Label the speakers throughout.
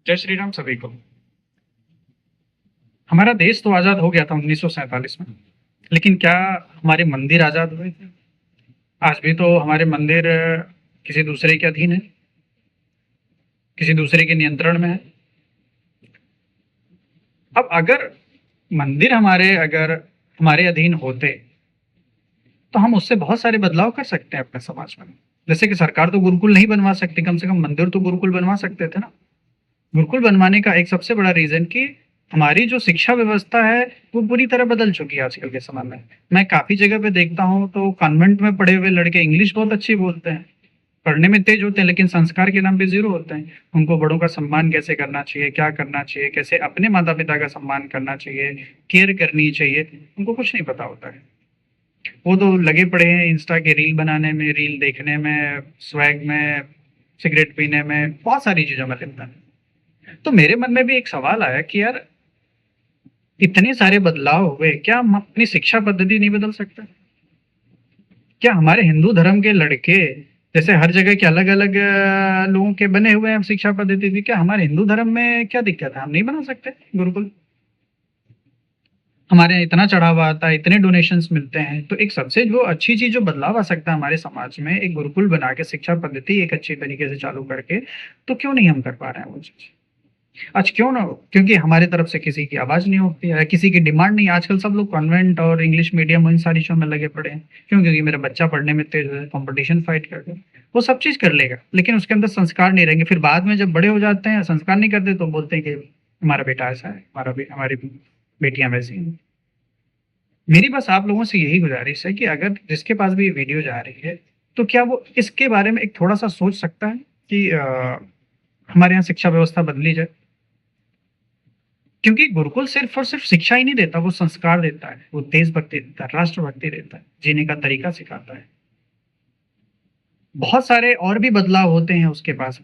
Speaker 1: जय श्री राम सभी को। हमारा देश तो आज़ाद हो गया था 1947 में, लेकिन क्या हमारे मंदिर आज़ाद हुए थे? आज भी तो हमारे मंदिर किसी दूसरे के अधीन है, किसी दूसरे के नियंत्रण में है। अब अगर मंदिर अगर हमारे अधीन होते, तो हम उससे बहुत सारे बदलाव कर सकते हैं अपने समाज में। जैसे कि सरकार तो गुरुकुल नहीं बनवा सकती, कम से कम मंदिर तो गुरुकुल बनवा सकते थे ना। गुरुकुल बनवाने का एक सबसे बड़ा रीज़न कि हमारी जो शिक्षा व्यवस्था है, वो पूरी तरह बदल चुकी है आजकल के समय में। मैं काफ़ी जगह पे देखता हूँ तो कॉन्वेंट में पढ़े हुए लड़के इंग्लिश बहुत अच्छी बोलते हैं, पढ़ने में तेज़ होते हैं, लेकिन संस्कार के नाम पे ज़ीरो होते हैं। उनको बड़ों का सम्मान कैसे करना चाहिए, क्या करना चाहिए, कैसे अपने माता-पिता का सम्मान करना चाहिए, केयर करनी चाहिए, उनको कुछ नहीं पता होता है। वो तो लगे पड़े हैं इंस्टा के रील बनाने में, रील देखने में, स्वैग में, सिगरेट पीने में, बहुत सारी चीज़ों में लिप्त हैं। तो मेरे मन में भी एक सवाल आया कि यार इतने सारे बदलाव हुए, क्या हम अपनी शिक्षा पद्धति नहीं बदल सकते? क्या हमारे हिंदू धर्म के लड़के जैसे हर जगह के अलग-अलग लोगों के बने हुए हैं शिक्षा पद्धति भी, क्या हमारे हिंदू धर्म में क्या दिक्कत है? हम नहीं बना सकते गुरुकुल? हमारे यहाँ इतना चढ़ावा आता है, इतने डोनेशंस मिलते हैं, तो एक सबसे जो अच्छी चीज़ जो बदलाव आ सकता है हमारे समाज में, एक गुरुकुल बना के शिक्षा पद्धति एक अच्छी तरीके से चालू करके, तो क्यों नहीं हम कर पा रहे हैं वो चीज़? आज क्यों ना हो? क्योंकि हमारी तरफ से किसी की आवाज़ नहीं उठती है, किसी की डिमांड नहीं है। आजकल सब लोग कॉन्वेंट और इंग्लिश मीडियम इन सारी चीज़ों में लगे पड़े हैं। क्यों? क्योंकि मेरा बच्चा पढ़ने में तेज़ है, कॉम्पिटिशन फाइट कर रहा है। वो सब चीज़ कर लेगा, लेकिन उसके अंदर संस्कार नहीं रहेंगे। फिर बाद में जब बड़े हो जाते हैं, संस्कार नहीं करते तो बोलते हैं कि हमारा बेटा ऐसा है, हमारी बेटियाँ वैसी हैं। मेरी बस आप लोगों से यही गुज़ारिश है कि अगर जिसके पास भी ये वीडियो जा रही है, तो क्या वो इसके बारे में एक थोड़ा-सा सोच सकता है कि हमारे यहाँ शिक्षा व्यवस्था बदली जाए? क्योंकि गुरुकुल सिर्फ और सिर्फ शिक्षा ही नहीं देता, वो संस्कार देता है, वो देशभक्ति देता है, राष्ट्रभक्ति देता है, जीने का तरीका सिखाता है। बहुत सारे और भी बदलाव होते हैं उसके पास।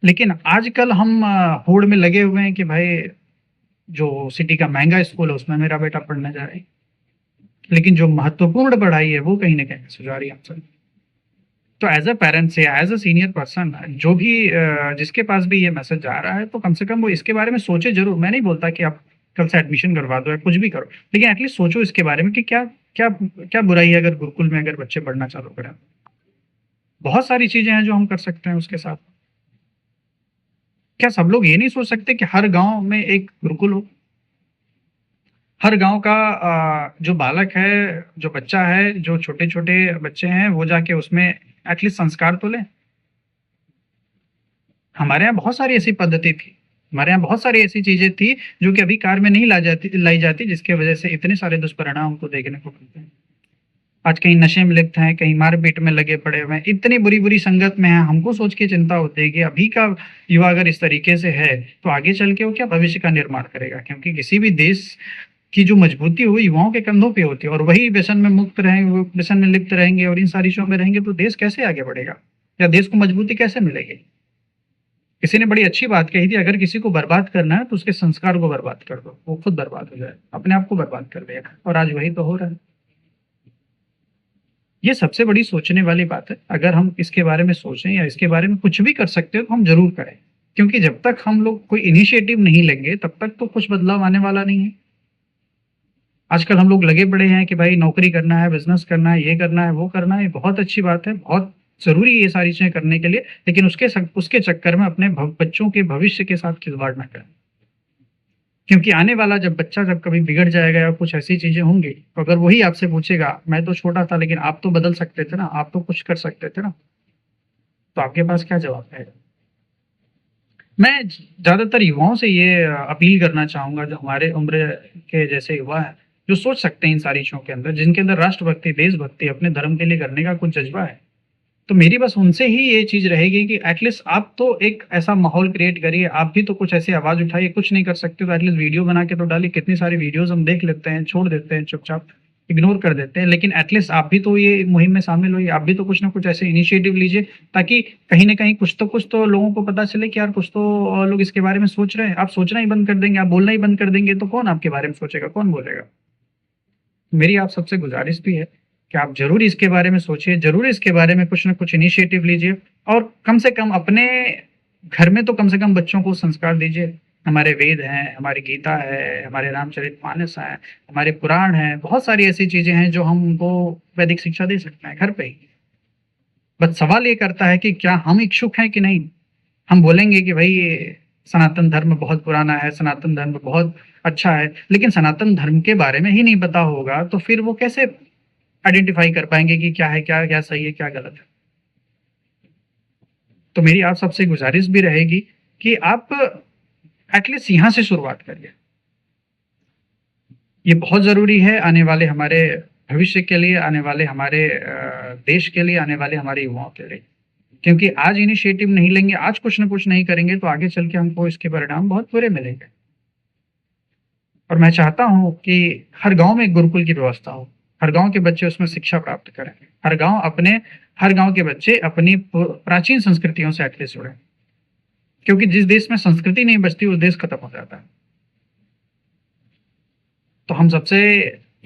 Speaker 1: लेकिन आजकल हम होड़ में लगे हुए हैं कि भाई जो सिटी का महँगा स्कूल है उसमें मेरा बेटा पढ़ने जाए। लेकिन जो महत्वपूर्ण पढ़ाई है वो कहीं न कहीं मिस हो जा रही है हमसे। तो एज़ अ पेरेंट्स या एज़ अ सीनियर पर्सन जो भी जिसके पास भी ये मैसेज जा रहा है तो कम से कम वो इसके बारे में सोचे ज़रूर। मैं नहीं बोलता कि आप कल से एडमिशन करवा दो या कुछ भी करो, लेकिन एटलीस्ट सोचो इसके बारे में कि क्या क्या क्या बुराई है अगर गुरुकुल में अगर बच्चे पढ़ना चालू करें। बहुत सारी चीज़ें हैं जो हम कर सकते हैं उसके साथ। क्या सब लोग ये नहीं सोच सकते कि हर गाँव में एक गुरुकुल हो? हर गाँव का जो बालक है, जो बच्चा है, जो छोटे-छोटे बच्चे हैं वो जाके उसमें एटलीस्ट संस्कार तो लें। हमारे यहाँ बहुत सारी ऐसी पद्धति थी। हमारे यहाँ बहुत सारी ऐसी चीज़ें थी जो कि अभी कार्य में नहीं लाई जाती जिसकी वज़ह से इतने सारे दुष्परिणाम हमको देखने को मिलते हैं। आज कहीं नशे में लिप्त हैं, कहीं मार-पीट में लगे पड़े हुए हैं, इतनी बुरी-बुरी संगत में हैं, हमको सोच के चिंता होती है कि अभी का युवा अगर इस तरीके से है, तो आगे चल के वो क्या भविष्य का निर्माण करेगा? क्योंकि किसी भी देश की जो मजबूती हो युवाओं के कंधों पे होती है और वही व्यसन में मुक्त रहेंगे, वो व्यसन में लिप्त रहेंगे और इन सारी चीज़ों में रहेंगे तो देश कैसे आगे बढ़ेगा? या देश को मजबूती कैसे मिलेगी? किसी ने बड़ी अच्छी बात कही थी, अगर किसी को बर्बाद करना है तो उसके संस्कार को बर्बाद कर दो, वो खुद बर्बाद हो जाए, अपने आप को बर्बाद कर देगा और आज वही तो हो रहा है। ये सबसे बड़ी सोचने वाली बात है, अगर हम इसके बारे में सोचें या इसके बारे में कुछ भी कर सकते हो तो हम ज़रूर करें, क्योंकि जब तक हम लोग कोई इनिशिएटिव नहीं लेंगे तब तक तो कुछ बदलाव आने वाला नहीं है। आजकल हम लोग लगे पड़े हैं कि भाई नौकरी करना है, बिज़नेस करना है, ये करना है, वो करना है, ये बहुत अच्छी बात है, बहुत ज़रूरी है ये सारी चीज़ें करने के लिए, लेकिन उसके चक्कर में अपने बच्चों के भविष्य के साथ खिलवाड़ ना करें। क्योंकि आने वाला जब बच्चा जब कभी बिगड़ जाएगा या कुछ ऐसी चीज़ें होंगी, तो अगर वही आपसे पूछेगा, मैं तो छोटा था लेकिन आप तो बदल सकते थे ना, आप तो कुछ कर सकते थे ना, तो आपके पास क्या जवाब है? मैं ज़्यादातर युवाओं से ये अपील करना चाहूँगा जो हमारे उम्र के जैसे युवा हैं, जो सोच सकते हैं इन सारी चीज़ों के अंदर, जिनके अंदर राष्ट्रभक्ति, देशभक्ति, अपने धर्म के लिए करने का कुछ जज़्बा है। तो मेरी बस उनसे ही ये चीज़ रहेगी कि एटलीस्ट आप तो एक ऐसा माहौल क्रिएट करिए, आप भी तो कुछ ऐसी आवाज़ उठाइए, कुछ नहीं कर सकते तो एटलीस्ट वीडियो बना के तो डालिए, कितनी सारी वीडियोज़ हम देख लेते हैं, छोड़ देते हैं चुपचाप, इग्नोर कर देते हैं, लेकिन एटलीस्ट आप भी तो ये मुहिम में शामिल होइए, आप भी तो कुछ ना कुछ ऐसे इनिशिएटिव लीजिए, ताकि कहीं न कहीं कुछ तो लोगों को पता चले कि यार कुछ तो लोग इसके बारे में सोच रहे हैं। आप सोचना ही बंद कर देंगे, आप बोलना ही बंद कर देंगे, तो कौन आपके बारे में सोचेगा, कौन बोलेगा? मेरी आप सबसे गुज़ारिश भी है कि आप ज़रूर इसके बारे में सोचिए, ज़रूर इसके बारे में कुछ न कुछ इनिशिएटिव लीजिए और कम से कम अपने घर में तो कम से कम बच्चों को संस्कार दीजिए। हमारे वेद हैं, हमारी गीता है, हमारे रामचरितमानस हैं, हमारे पुराण हैं, बहुत सारी ऐसी चीज़ें हैं जो हम उनको वैदिक शिक्षा दे सकते हैं घर पे ही। बस सवाल ये करता है कि क्या हम इच्छुक हैं कि नहीं? हम बोलेंगे कि भई सनातन धर्म बहुत पुराना है, सनातन धर्म बहुत अच्छा है, लेकिन सनातन धर्म के बारे में ही नहीं पता होगा, तो फिर वो कैसे आइडेंटिफ़ाई कर पाएँगे कि क्या है, क्या सही है, क्या गलत है? तो मेरी आप सबसे गुज़ारिश भी रहेगी कि आप एटलीस्ट यहाँ से शुरुआत करिए। ये बहुत ज़रूरी है आने वाले हमारे भविष्य के लिए, आने वाले हमारे देश के लिए, आने वाले हमारे युवाओं के लिए। क्योंकि आज इनिशिएटिव नहीं लेंगे, आज कुछ न कुछ नहीं करेंगे, तो आगे चल के हमको इसके परिणाम बहुत बुरे मिलेंगे। और मैं चाहता हूँ कि हर गाँव में एक गुरुकुल की व्यवस्था हो, हर गाँव के बच्चे उसमें शिक्षा प्राप्त करें, हर गाँव के बच्चे अपनी प्राचीन संस्कृतियों से एटलीस्ट जुड़ें। क्योंकि जिस देश में संस्कृति नहीं बचती, उस देश खत्म हो जाता है। तो हम सबसे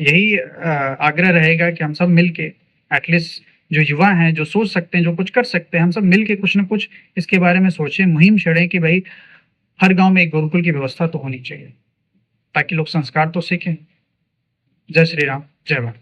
Speaker 1: यही आग्रह रहेगा कि हम सब मिलके एटलीस्ट जो युवा हैं, जो सोच सकते हैं, जो कुछ कर सकते हैं, हम सब मिलके कुछ न कुछ इसके बारे में सोचें, मुहिम छेड़ें कि भई हर गाँव में एक गुरुकुल की व्यवस्था तो होनी चाहिए, ताकि लोग संस्कार तो सीखें। जय श्री राम, जय भारत।